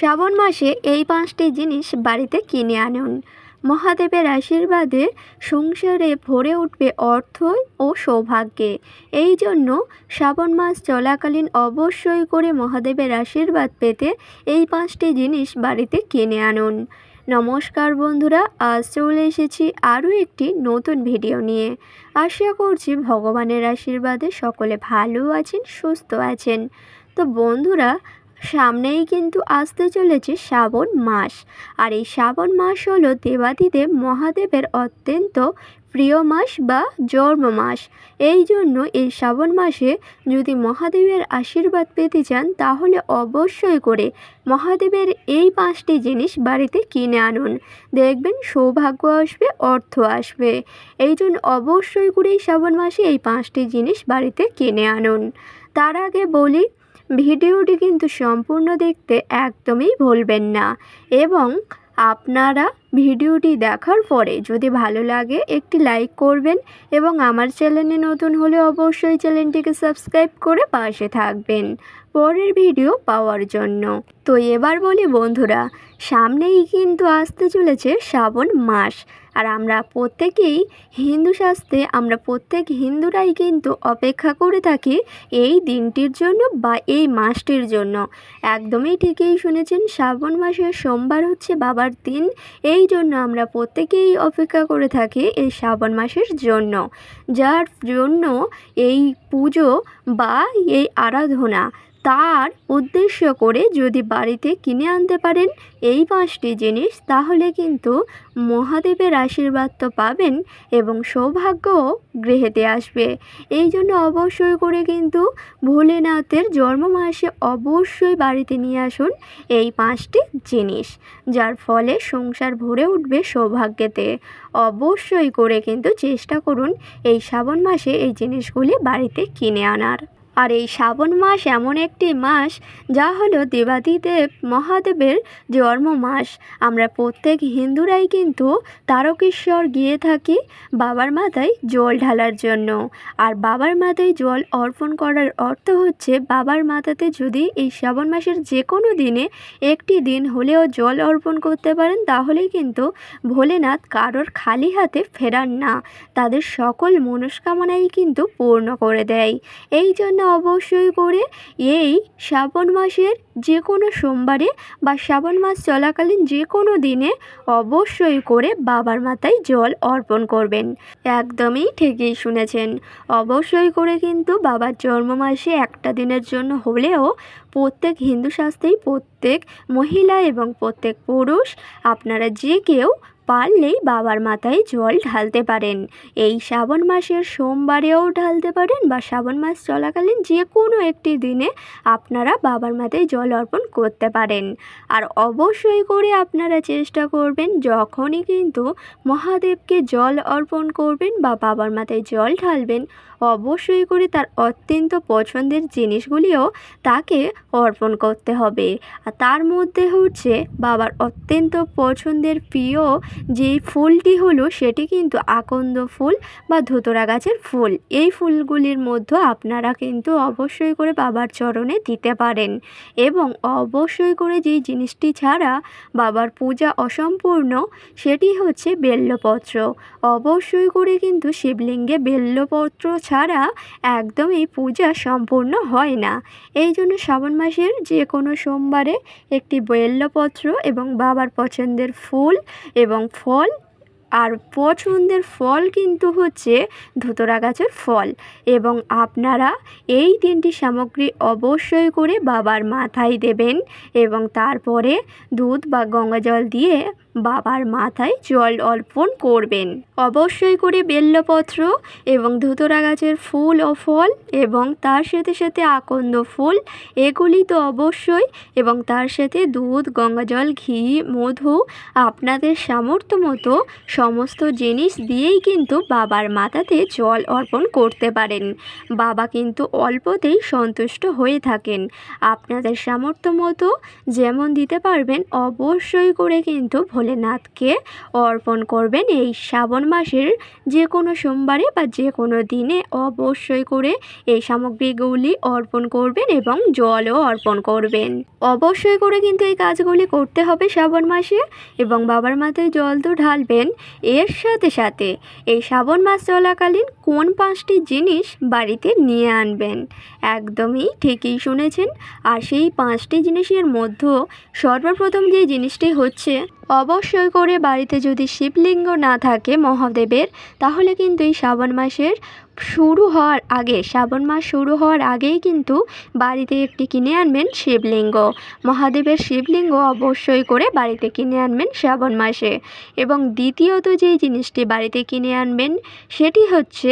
শ্রাবণ মাসে এই 5টি জিনিস বাড়িতে কিনে আনুন। মহাদেবের আশীর্বাদে সংসারে ভরে উঠবে অর্থ ও সৌভাগ্যে। এই জন্য শ্রাবণ মাস চলাকালীন অবশ্যই করে মহাদেবের আশীর্বাদ পেতে এই 5টি জিনিস বাড়িতে কিনে আনুন। নমস্কার বন্ধুরা, আজ চলে এসেছি আরও একটি নতুন ভিডিও নিয়ে। আশা করছি ভগবানের আশীর্বাদে সকলে ভালো আছেন, সুস্থ আছেন। তো বন্ধুরা, সামনেই কিন্তু আসতে চলেছে শ্রাবণ মাস। আর এই শ্রাবণ মাস হলো দেবাদিদেব মহাদেবের অত্যন্ত প্রিয় মাস বা জন্ম মাস। এই জন্য এই শ্রাবণ মাসে যদি মহাদেবের আশীর্বাদ পেতে চান তাহলে অবশ্যই করে মহাদেবের এই 5টি জিনিস বাড়িতে কিনে আনুন। দেখবেন সৌভাগ্য আসবে, অর্থ আসবে। এই জন্য অবশ্যই করে এই শ্রাবণ মাসে এই 5টি জিনিস বাড়িতে কিনে আনুন। তার আগে বলি, ভিডিওটি কিন্তু সম্পূর্ণ দেখতে একদমই ভুলবেন না, এবং আপনারা ভিডিওটি দেখার পরে যদি ভালো লাগে একটি লাইক করবেন, এবং আমার চ্যানেলে নতুন হলে অবশ্যই চ্যানেলটিকে সাবস্ক্রাইব করে পাশে থাকবেন পরের ভিডিও পাওয়ার জন্য। তো এবার বলি বন্ধুরা, সামনেই কিন্তু আসতে চলেছে শ্রাবণ মাস। আর আমরা প্রত্যেকেই হিন্দু শাস্ত্রে প্রত্যেক হিন্দুরাই কিন্তু অপেক্ষা করে থাকি এই দিনটির জন্য বা এই মাসটির জন্য। একদমই ঠিকই শুনেছেন, শ্রাবণ মাসের সোমবার হচ্ছে বাবার দিন। এই জন্য আমরা প্রত্যেকেই অপেক্ষা করে থাকি এই শ্রাবণ মাসের জন্য, যার জন্য এই পুজো বা এই আরাধনা তার উদ্দেশ্য করে যদি বাড়িতে কিনে আনতে পারেন এই 5টি জিনিস, তাহলে কিন্তু মহাদেবের আশীর্বাদ তো পাবেন এবং সৌভাগ্যও গৃহেতে আসবে। এই জন্য অবশ্যই করে কিন্তু ভোলেনাথের জন্ম মাসে অবশ্যই বাড়িতে নিয়ে আসুন এই 5টি জিনিস, যার ফলে সংসার ভরে উঠবে সৌভাগ্যেতে। অবশ্যই করে কিন্তু চেষ্টা করুন এই শ্রাবণ মাসে এই জিনিসগুলি বাড়িতে কিনে আনার। আর এই শ্রাবণ মাস এমন একটি মাস যা হলো দেবাদিদেব মহাদেবের জন্ম মাস। আমরা প্রত্যেক হিন্দুরাই কিন্তু তারকেশ্বর গিয়ে থাকি বাবার মাথায় জল ঢালার জন্য। আর বাবার মাথায় জল অর্পণ করার অর্থ হচ্ছে, বাবার মাথাতে যদি এই শ্রাবণ মাসের যে কোনো দিনে একটি দিন হলেও জল অর্পণ করতে পারেন, তাহলেই কিন্তু ভোলেনাথ কারোর খালি হাতে ফেরান না, তাদের সকল মনস্কামনাই কিন্তু পূর্ণ করে দেয়। এই জন্য অবশ্যই করে এই শ্রাবণ মাসের যে কোনো সোমবারে বা শ্রাবণ মাস চলাকালীন যে কোনো দিনে অবশ্যই করে বাবার মাথায় জল অর্পণ করবেন। একদমই ঠিকই শুনেছেন, অবশ্যই করে কিন্তু বাবার জন্ম মাসে একটা দিনের জন্য হলেও প্রত্যেক হিন্দু শাস্ত্রেই প্রত্যেক মহিলা এবং প্রত্যেক পুরুষ আপনারা যে কেউ পারলেই বাবার মাথায় জল ঢালতে পারেন। এই শ্রাবণ মাসের সোমবারেও ঢালতে পারেন বা শ্রাবণ মাস চলাকালীন যে কোনো একটি দিনে আপনারা বাবার মাথায় জল অর্পণ করতে পারেন। আর অবশ্যই করে আপনারা চেষ্টা করবেন যখনই কিন্তু মহাদেবকে জল অর্পণ করবেন বা বাবার মাথায় জল ঢালবেন, অবশ্যই করে তার অত্যন্ত পছন্দের জিনিসগুলিও তাকে অর্পণ করতে হবে। আর তার মধ্যে হচ্ছে বাবার অত্যন্ত পছন্দের প্রিয় যেই ফুলটি হলো সেটি কিন্তু আকন্দ ফুল বা ধুতরা গাছের ফুল। এই ফুলগুলির মধ্যে আপনারা কিন্তু অবশ্যই করে বাবার চরণে দিতে পারেন। এবং অবশ্যই করে যেই জিনিসটি ছাড়া বাবার পূজা অসম্পূর্ণ সেটি হচ্ছে বেল্লপত্র। অবশ্যই করে কিন্তু শিবলিঙ্গে বেল্লপত্র ছাড়া একদমই পূজা সম্পূর্ণ হয় না। এই জন্য শ্রাবণ মাসের যে কোনো সোমবারে একটি বেল্লপত্র এবং বাবার পছন্দের ফুল এবং ফল, আর পছন্দের ফল কিন্তু হচ্ছে ধুতরা গাছের ফল, এবং আপনারা এই 3টি সামগ্রী অবশ্যই করে বাবার মাথায় দেবেন এবং তারপরে দুধ বা গঙ্গা জল দিয়ে বাবার মাথায় জল অর্পণ করবেন। অবশ্যই করে বেল্লপত্র এবং ধুতরা গাছের ফুল ও ফল এবং তার সাথে সাথে আকন্দ ফুল, এগুলি তো অবশ্যই, এবং তার সাথে দুধ, গঙ্গা জল, ঘি, মধু আপনাদের সামর্থ্য মতো সমস্ত জিনিস দিয়েই কিন্তু বাবার মাথাতে জল অর্পণ করতে পারেন। বাবা কিন্তু অল্পতেই সন্তুষ্ট হয়ে থাকেন। আপনাদের সামর্থ্য মতো যেমন দিতে পারবেন অবশ্যই করে কিন্তু ভোলেনাথকে অর্পণ করবেন। এই শ্রাবণ মাসের যে কোনো সোমবারে বা যে কোনো দিনে অবশ্যই করে এই সামগ্রীগুলি অর্পণ করবেন এবং জলও অর্পণ করবেন। অবশ্যই করে কিন্তু এই কাজগুলি করতে হবে শ্রাবণ মাসে এবং বাবার মাথায় জল তো ঢালবেন। এর সাথে সাথে এই শ্রাবণ মাস চলাকালীন কোন 5টি জিনিস বাড়িতে নিয়ে আনবেন? একদমই ঠিকই শুনেছেন। আর সেই 5টি জিনিসের মধ্যে সর্বপ্রথম যে জিনিসটি হচ্ছে, অবশ্যই করে বাড়িতে যদি শিবলিঙ্গ না থাকে মহাদেবের, তাহলে কিন্তু এই শ্রাবণ মাসের শ্রাবণ মাস শুরু হওয়ার আগেই কিন্তু বাড়িতে একটি কিনে আনবেন শিবলিঙ্গ। মহাদেবের শিবলিঙ্গ অবশ্যই করে বাড়িতে কিনে আনবেন শ্রাবণ মাসে। এবং দ্বিতীয়ত যেই জিনিসটি বাড়িতে কিনে আনবেন সেটি হচ্ছে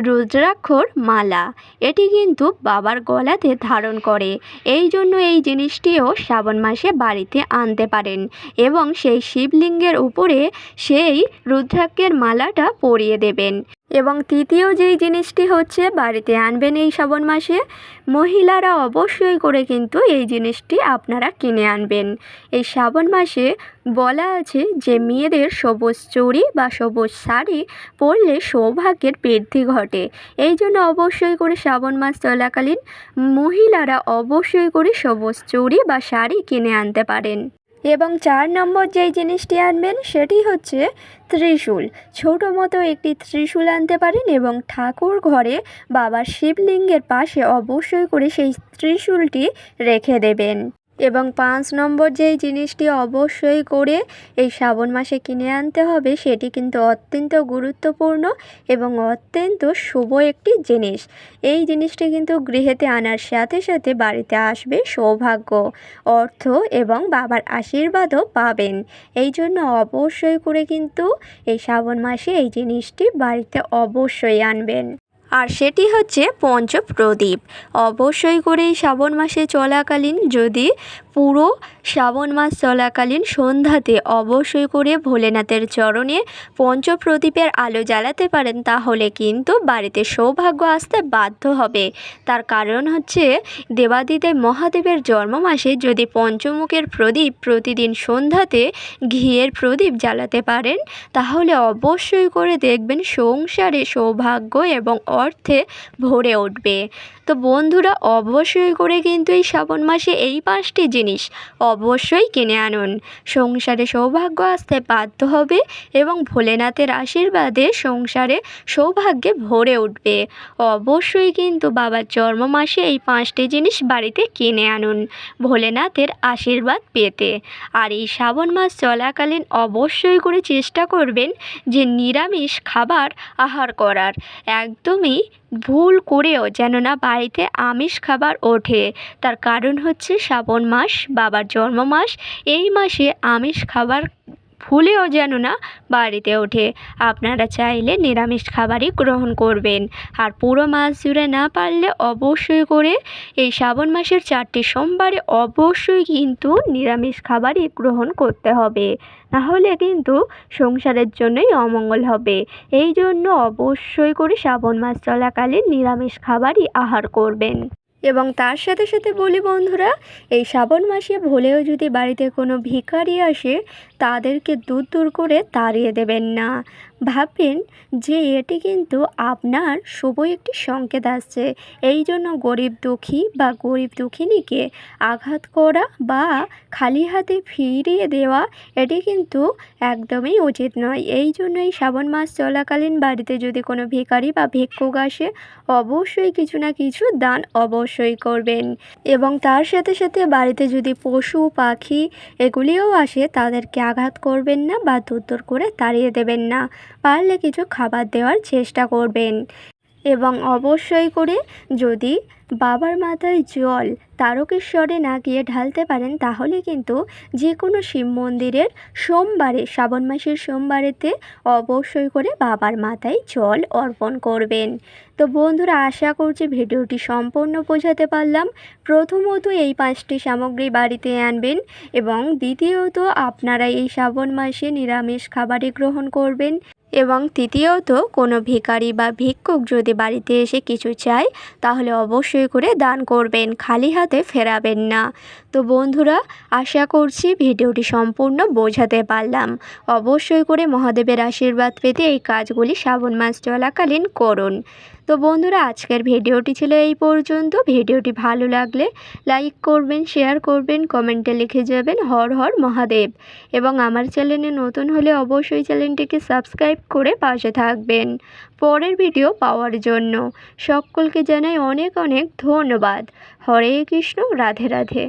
রুদ্রাক্ষর মালা। এটি কিন্তু বাবার গলাতে ধারণ করে, এই জন্য এই জিনিসটিও শ্রাবণ মাসে বাড়িতে আনতে পারেন এবং সেই শিবলিঙ্গের উপরে সেই রুদ্রাক্ষের মালাটা পরিয়ে দেবেন। এবং তৃতীয় যেই জিনিসটি হচ্ছে বাড়িতে আনবেন এই শ্রাবণ মাসে, মহিলারা অবশ্যই করে কিন্তু এই জিনিসটি আপনারা কিনে আনবেন। এই শ্রাবণ মাসে বলা আছে যে মেয়েদের সবুজ চুড়ি বা সবুজ শাড়ি পরলে সৌভাগ্যের বৃদ্ধি ঘটে। এই জন্য অবশ্যই করে শ্রাবণ মাস চলাকালীন মহিলারা অবশ্যই করে সবুজ চুড়ি বা শাড়ি কিনে আনতে পারেন। এবং 4 নম্বর যেই জিনিসটি আনবেন সেটি হচ্ছে ত্রিশূল। ছোটো মতো একটি ত্রিশূল আনতে পারেন এবং ঠাকুর ঘরে বাবার শিবলিঙ্গের পাশে অবশ্যই করে সেই ত্রিশূলটি রেখে দেবেন। এবং 5 নম্বর যেই জিনিসটি অবশ্যই করে এই শ্রাবণ মাসে কিনে আনতে হবে সেটি কিন্তু অত্যন্ত গুরুত্বপূর্ণ এবং অত্যন্ত শুভ একটি জিনিস। এই জিনিসটি কিন্তু গৃহেতে আনার সাথে সাথে বাড়িতে আসবে সৌভাগ্য, অর্থ এবং বাবার আশীর্বাদও পাবেন। এই জন্য অবশ্যই করে কিন্তু এই শ্রাবণ মাসে এই জিনিসটি বাড়িতে অবশ্যই আনবেন। আর সেটি হচ্ছে পঞ্চপ্রদীপ। অবশ্যই করে এই শ্রাবণ মাসে চলাকালীন যদি পুরো শ্রাবণ মাস চলাকালীন সন্ধ্যাতে অবশ্যই করে ভোলেনাথের চরণে পঞ্চপ্রদীপের আলো জ্বালাতে পারেন, তাহলে কিন্তু বাড়িতে সৌভাগ্য আসতে বাধ্য হবে। তার কারণ হচ্ছে দেবাদিদেব মহাদেবের জন্ম মাসে যদি পঞ্চমুখের প্রদীপ প্রতিদিন সন্ধ্যাতে ঘিয়ের প্রদীপ জ্বালাতে পারেন, তাহলে অবশ্যই করে দেখবেন সংসারে সৌভাগ্য এবং অর্থে ভরে উঠবে। তো বন্ধুরা, অবশ্যই করে কিন্তু এই শ্রাবণ মাসে এই 5টি জিনিস অবশ্যই কিনে আনুন। সংসারে সৌভাগ্য আসতে বাধ্য হবে এবং ভোলেনাথের আশীর্বাদে সংসারে সৌভাগ্যে ভরে উঠবে। অবশ্যই কিন্তু বাবার জন্ম মাসে এই 5টি জিনিস বাড়িতে কিনে আনুন ভোলেনাথের আশীর্বাদ পেতে। আর এই শ্রাবণ মাস চলাকালীন অবশ্যই করে চেষ্টা করবেন যে নিরামিষ খাবার আহার করার। একদমই ভুল করেও যেন না বাড়িতে আমিষ খাবার ওঠে। তার কারণ হচ্ছে শ্রাবণ মাস বাবার জন্ম মাস, এই মাসে আমিষ খাবার ভুলেও যেন না বাড়িতে ওঠে। আপনারা চাইলে নিরামিষ খাবারই গ্রহণ করবেন। আর পুরো মাস জুড়ে না পারলে অবশ্যই করে এই শ্রাবণ মাসের 4টি সোমবারে অবশ্যই কিন্তু নিরামিষ খাবারই গ্রহণ করতে হবে, নাহলে কিন্তু সংসারের জন্যই অমঙ্গল হবে। এই জন্য অবশ্যই করে শ্রাবণ মাস চলাকালীন নিরামিষ খাবারই আহার করবেন। এবং তার সাথে সাথে বলি বন্ধুরা, এই শ্রাবণ মাসে ভুলেও যদি বাড়িতে কোনো ভিখারি আসে, তাদেরকে দূর দূর করে তাড়িয়ে দেবেন না। ভাববেন যে এটি কিন্তু আপনার শুভ একটি সংকেত আসছে। এই জন্য গরিব দুঃখী বা গরিব দুঃখিনীকে আঘাত করা বা খালি হাতে ফিরিয়ে দেওয়া এটি কিন্তু একদমই উচিত নয়। এই জন্য এই শ্রাবণ মাস চলাকালীন বাড়িতে যদি কোনো ভিখারি বা ভিক্ষুক আসে, অবশ্যই কিছু না কিছু দান অবশ্যই করবেন। এবং তার সাথে সাথে বাড়িতে যদি পশু পাখি এগুলিও আসে, তাদেরকে আঘাত করবেন না বা দূর দূর করে তাড়িয়ে দেবেন না। পারলে কিছু খাবার দেওয়ার চেষ্টা করবেন। এবং অবশ্যই করে যদি বাবার মাথায় জল তারকেশ্বরে না গিয়ে ঢালতে পারেন তাহলে কিন্তু যে কোনো শিব মন্দিরের সোমবারে শ্রাবণ মাসের সোমবারেতে অবশ্যই করে বাবার মাথায় জল অর্পণ করবেন। তো বন্ধুরা, আশা করছি ভিডিওটি সম্পূর্ণ বোঝাতে পারলাম। প্রথমত এই 5টি সামগ্রী বাড়িতে আনবেন এবং দ্বিতীয়ত আপনারা এই শ্রাবণ মাসে নিরামিষ খাবারই গ্রহণ করবেন এবং তৃতীয়ত কোনো ভিখারি বা ভিক্ষুক যদি বাড়িতে এসে কিছু চায় তাহলে অবশ্যই করে দান করবেন, খালি হাতে ফেরাবেন না। তো বন্ধুরা, আশা করছি ভিডিওটি সম্পূর্ণ বোঝাতে পারলাম। অবশ্যই করে মহাদেবের আশীর্বাদ পেতে এই কাজগুলি শ্রাবণ মাস চলাকালীন করুন। তো বন্ধুরা, আজকের ভিডিওটি ছিল এই পর্যন্ত। ভিডিওটি ভালো লাগলে লাইক করবেন, শেয়ার করবেন, কমেন্টে লিখে যাবেন হর হর মহাদেব এবং আমার চ্যানেলে নতুন হলে অবশ্যই চ্যানেলটিকে সাবস্ক্রাইব করে পাশে থাকবেন পরের ভিডিও পাওয়ার জন্য। সকলকে জানাই অনেক অনেক ধন্যবাদ। হরে কৃষ্ণ, রাধে রাধে।